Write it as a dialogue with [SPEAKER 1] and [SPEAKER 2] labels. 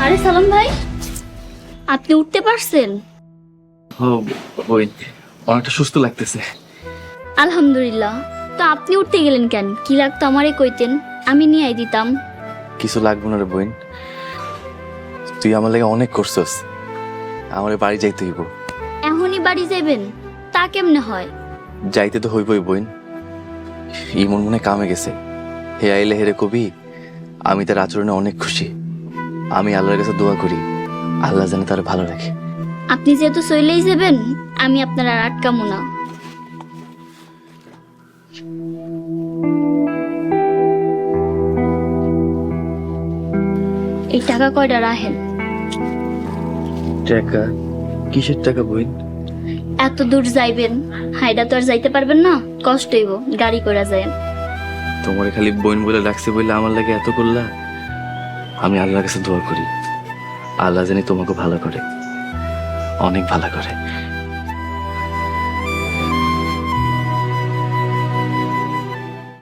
[SPEAKER 1] আরে সালাম ভাই, আপনি উঠতে পারছেন?
[SPEAKER 2] ওই অনেকটা সুস্থ লাগতেছে।
[SPEAKER 1] আলহামদুলিল্লাহ। তো আপনি উঠতে গেলেন কেন? কি লাগতো আমারে কইতেন, আমি নিয়ে দিতাম।
[SPEAKER 2] কিছু লাগবো না রে বোন, তুই আমার লাগে অনেক করছস। আমার বাড়ি যাইতে হইব।
[SPEAKER 1] এখনই বাড়ি যাবেন? তা কেমনে হয়?
[SPEAKER 2] যাইতে তো হইবই বোন, ইমন মনে কামে গেছে। হে আইলে হেরে কবি আমি তার আচরণে অনেক খুশি। আমি আল্লাহর কাছে দোয়া করি আল্লাহ যেন তার ভালো রাখে।
[SPEAKER 1] আপনি যেহেতু চলেই যাবেন, আমি আপনার আর আটকামো না। এই টাকা কয়টা রাখেন।
[SPEAKER 2] টাকা? কিসের টাকা বোন?
[SPEAKER 1] এত দূর যাইবেন, হাইডা তো আর যাইতে পারবেন না, কষ্ট হইব, গাড়ি করে যায়।
[SPEAKER 2] তোমার খালি বোন বলে ডাকছে বলে আমার লাগে এত করলা। আমি আল্লাহর কাছে দোয়া করি আল্লাহ জানি তোমাকে ভালো করে, অনেক ভালো করে।